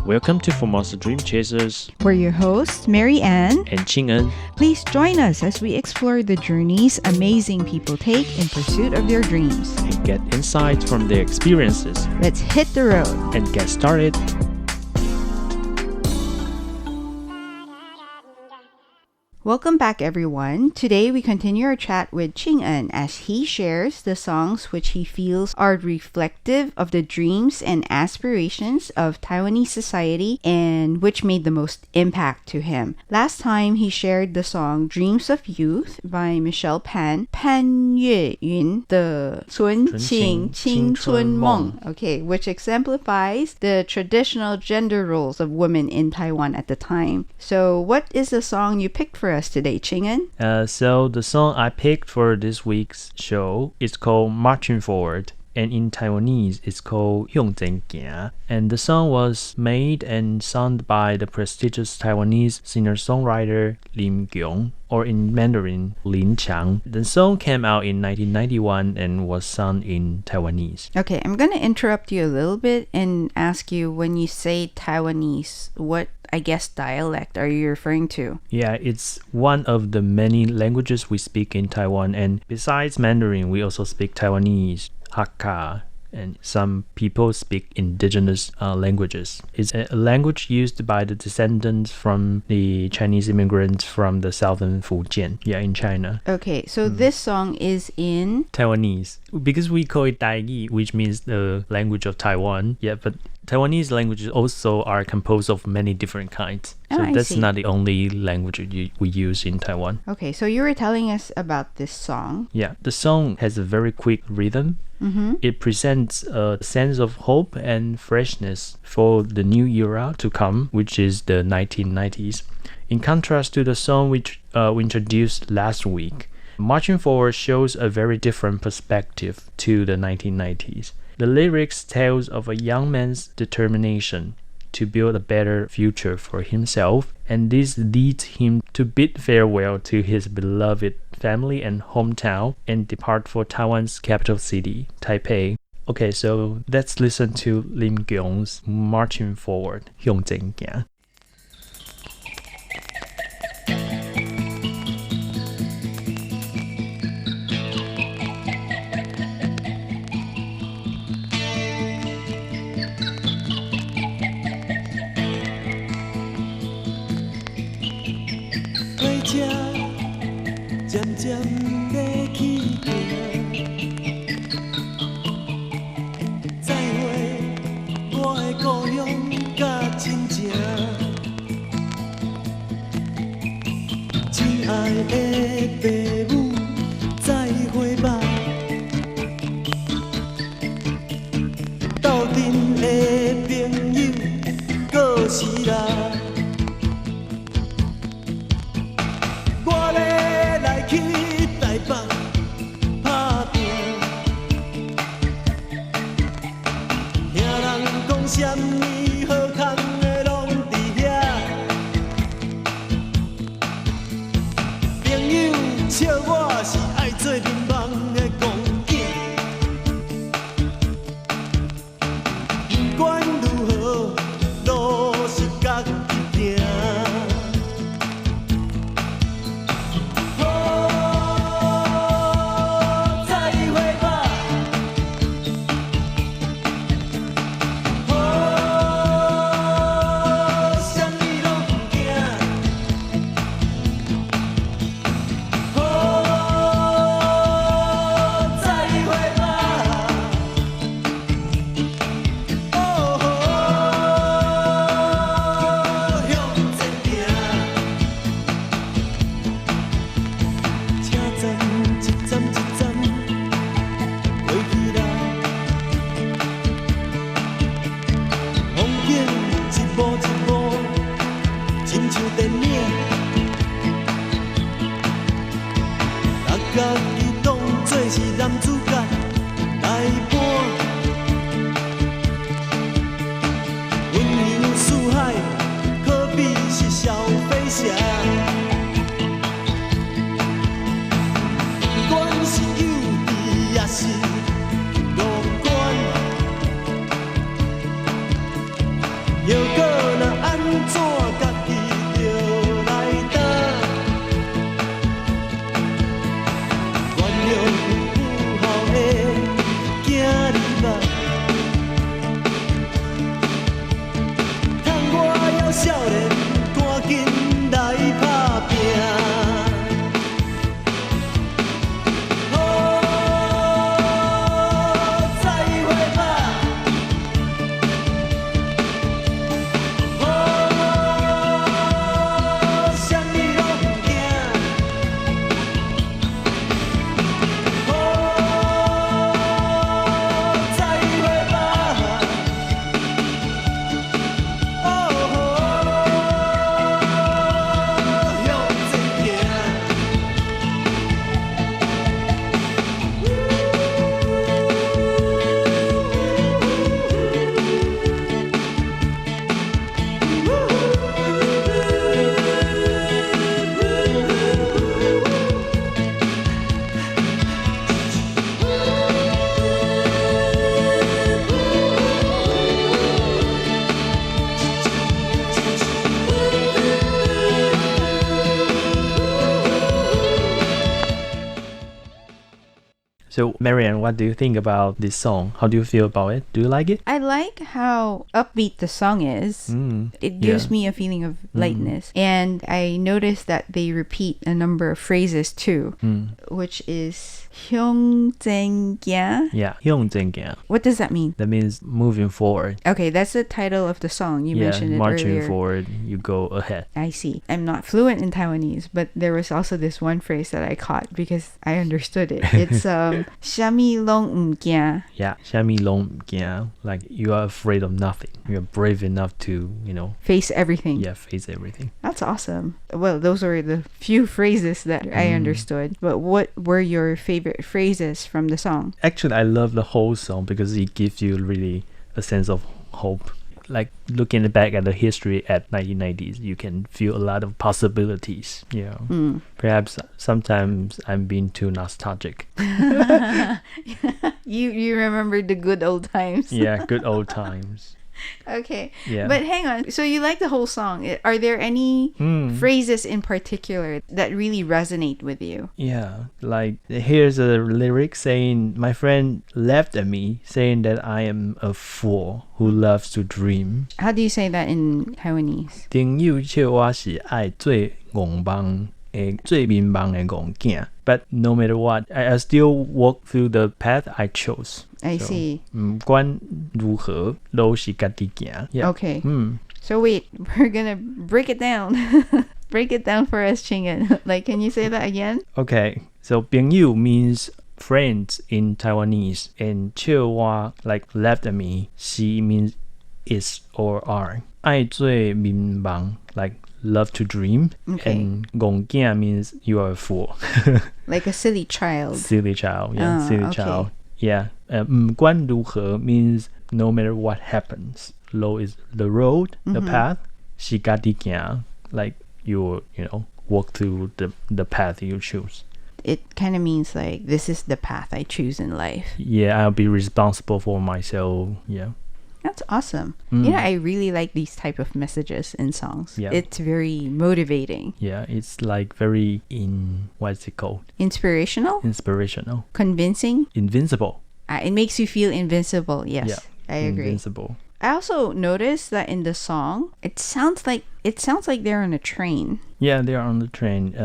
Welcome to Formosa Dream Chasers. We're your hosts, Mary Anne and Ching-en. Please join us as we explore the journeys amazing people take in pursuit of their dreams. And get insights from their experiences. Let's hit the road. And get started. Welcome back, everyone. Today we continue our chat with Ching-en as he shares the songs which he feels are reflective of the dreams and aspirations of Taiwanese society and which made the most impact to him. Last time he shared the song Dreams of Youth by Michelle Pan, Pan Yue Yun, the 纯情青春梦, okay, which exemplifies the traditional gender roles of women in Taiwan at the time. So what is the song you picked for us today, Ching-en? So the song I picked for this week's show is called Marching Forward, and in Taiwanese it's called 用真行. And the song was made and sung by the prestigious Taiwanese singer-songwriter Lim Giong, or in Mandarin, Lim Giong. The song came out in 1991 and was sung in Taiwanese. Okay, I'm going to interrupt you a little bit and ask you, when you say Taiwanese, what, I guess, dialect are you referring to? Yeah, it's one of the many languages we speak in Taiwan, and besides Mandarin, we also speak Taiwanese, Hakka, and some people speak indigenous languages. It's a language used by the descendants from the Chinese immigrants from the southern Fujian, in China. Okay, so this song is in Taiwanese, because we call it Taiyi, which means the language of Taiwan. Yeah, but Taiwanese languages also are composed of many different kinds. So that's not the only language we use in Taiwan. Okay, so you were telling us about this song. Yeah, the song has a very quick rhythm. It presents a sense of hope and freshness for the new era to come, which is the 1990s. In contrast to the song which we introduced last week, Marching Forward shows a very different perspective to the 1990s. The lyrics tells of a young man's determination to build a better future for himself, and this leads him to bid farewell to his beloved family and hometown and depart for Taiwan's capital city, Taipei. Okay, so let's listen to Lim Giong's Marching Forward, 用真行. So, Marianne, what do you think about this song? How do you feel about it? Do you like it? I like how upbeat the song is. It gives me a feeling of lightness. And I noticed that they repeat a number of phrases too, which is hyungjenggya. Yeah, hyungjenggya. What does that mean? That means moving forward. Okay, that's the title of the song. You mentioned it marching earlier. forward, you go ahead. I see. I'm not fluent in Taiwanese, but there was also this one phrase that I caught because I understood it. It's "Xiami long m'gia." Yeah, xiami long m'gia. Like you are afraid of nothing. You're brave enough to, Face everything. yeah, face everything. That's awesome. Well, those were the few phrases that I understood. But what were your favorite phrases from the song? Actually, I love the whole song because it gives you really a sense of hope. Like looking back at the history at 1990s, you can feel a lot of possibilities. Perhaps sometimes I'm being too nostalgic. You remember the good old times. Yeah, good old times. Okay. Yeah. But hang on. So you like the whole song. Are there any phrases in particular that really resonate with you? Yeah, like here's a lyric saying, my friend laughed at me, saying that I am a fool who loves to dream. How do you say that in Taiwanese? 朋友笑我是爱最戆茫的最迷茫的戆囝. But no matter what, I still walk through the path I chose. I see. 不管如何，都是家己行. Yeah. Okay. So wait, we're gonna break it down. Break it down for us, Ching-en. Like, can you say that again? Okay. So 朋友 means friends in Taiwanese, and 笑我 like laughed at me. She means is or are. 爱最迷茫 like love to dream. Okay. And 戆囝 means you are a fool. Like a silly child. Silly child. Yeah, silly okay. child. Yeah. 不管如何 means no matter what happens. Low is the road, the path. 是家己行 like you walk through the path you choose. It kind of means like, this is the path I choose in life. Yeah, I'll be responsible for myself. Yeah. That's awesome. I really like these type of messages in songs. Yeah. It's very motivating. Yeah, it's like very what's it called? Inspirational? Inspirational. Convincing? Invincible. It makes you feel invincible. Yes, Yeah. I agree. Invincible. I also noticed that in the song, it sounds like they're on a train. Yeah, they are on the train.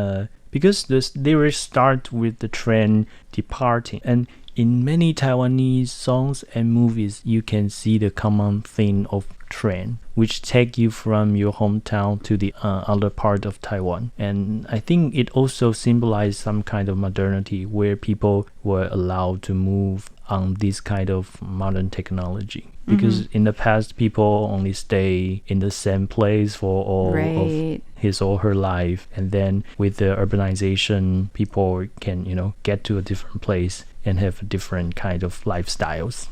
Because they will start with the train departing. And in many Taiwanese songs and movies, you can see the common theme of train, which take you from your hometown to the other part of Taiwan. And I think it also symbolizes some kind of modernity where people were allowed to move on this kind of modern technology. Because in the past, people only stay in the same place for all of his or her life. And then with the urbanization, people can, get to a different place and have different kind of lifestyles.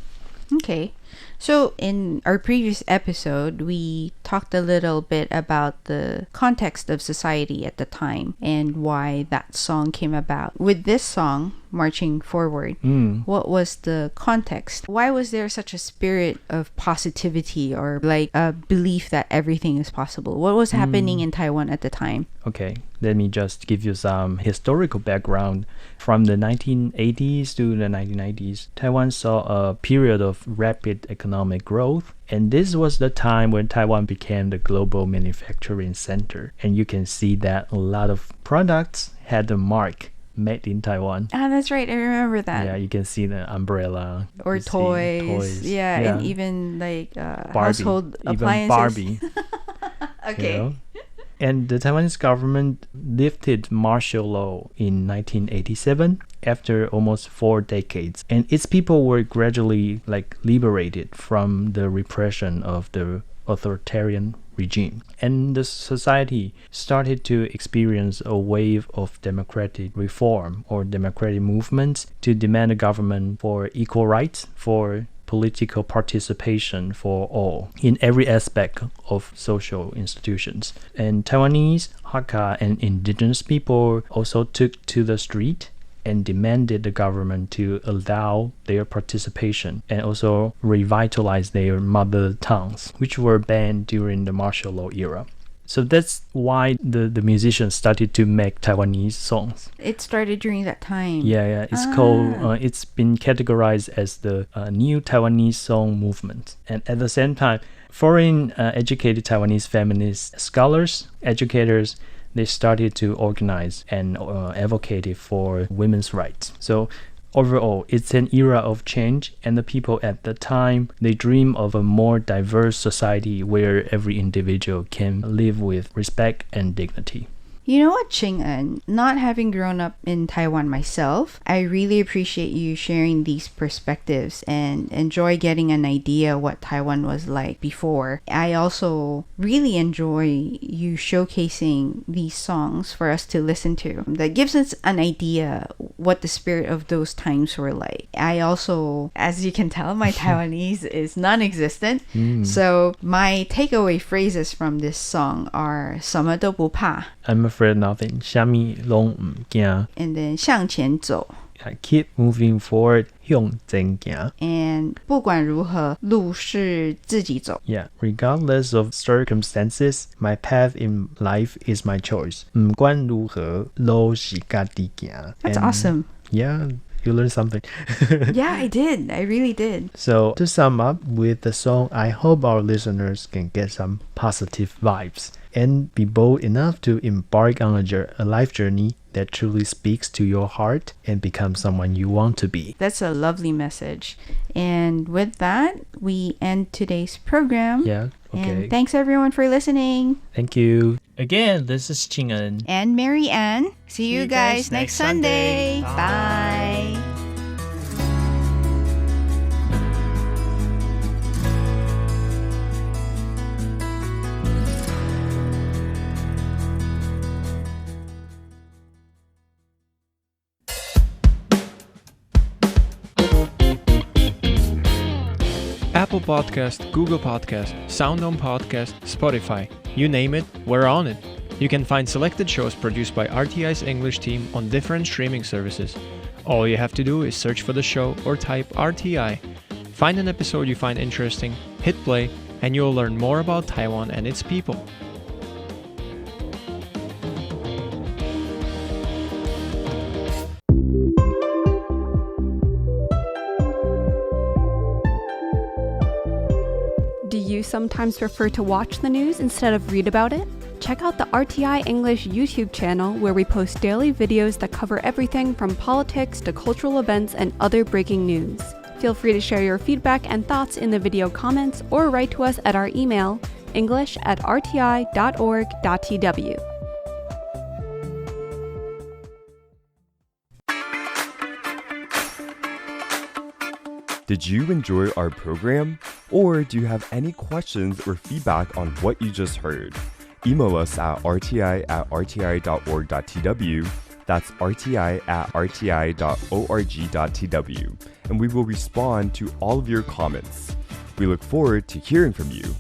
Okay. So in our previous episode, we talked a little bit about the context of society at the time and why that song came about. With this song, Marching Forward, what was the context? Why was there such a spirit of positivity or like a belief that everything is possible? What was happening in Taiwan at the time? Okay, let me just give you some historical background. From the 1980s to the 1990s, Taiwan saw a period of rapid economic growth. And this was the time when Taiwan became the global manufacturing center. And you can see that a lot of products had the mark made in Taiwan. Ah, that's right. I remember that. Yeah, you can see the umbrella. Or toys. Yeah, and even like household even appliances. Barbie. Okay. And the Taiwanese government lifted martial law in 1987 after almost 4 decades. And its people were gradually liberated from the repression of the authoritarian regime. And the society started to experience a wave of democratic reform or democratic movements to demand a government for equal rights, for political participation for all in every aspect of social institutions. And Taiwanese, Hakka, and indigenous people also took to the street and demanded the government to allow their participation and also revitalize their mother tongues, which were banned during the martial law era. So that's why the musicians started to make Taiwanese songs. It started during that time. Yeah. It's called, it's been categorized as the new Taiwanese song movement. And at the same time, foreign educated Taiwanese feminist scholars, educators, they started to organize and advocate for women's rights. So overall, it's an era of change, and the people at the time, they dream of a more diverse society where every individual can live with respect and dignity. You know what, Ching-en? Not having grown up in Taiwan myself, I really appreciate you sharing these perspectives and enjoy getting an idea what Taiwan was like before. I also really enjoy you showcasing these songs for us to listen to. That gives us an idea what the spirit of those times were like. I also, as you can tell, my Taiwanese is non-existent. So my takeaway phrases from this song are 什么都不怕. I'm afraid nothing. 什么都唔驚. And then 向前走. Keep moving forward. 向前行. And 不管如何，路是自己走. Yeah, regardless of circumstances, my path in life is my choice. 唔管如何，路是家己行. That's awesome. Yeah, you learned something. Yeah, I did. I really did. So to sum up with the song, I hope our listeners can get some positive vibes and be bold enough to embark on a life journey that truly speaks to your heart and become someone you want to be. That's a lovely message. And with that, we end today's program. Yeah, okay. And thanks everyone for listening. Thank you. Again, this is Ching-en and Mary Anne. See you guys next Sunday. Bye. Apple Podcast, Google Podcast, SoundOn Podcast, Spotify, you name it, we're on it. You can find selected shows produced by RTI's English team on different streaming services. All you have to do is search for the show or type RTI. Find an episode you find interesting, hit play, and you'll learn more about Taiwan and its people. Do you sometimes prefer to watch the news instead of read about it? Check out the RTI English YouTube channel where we post daily videos that cover everything from politics to cultural events and other breaking news. Feel free to share your feedback and thoughts in the video comments or write to us at our email, english@rti.org.tw. Did you enjoy our program? Or do you have any questions or feedback on what you just heard? Email us at rti@rti.org.tw. That's rti@rti.org.tw. And we will respond to all of your comments. We look forward to hearing from you.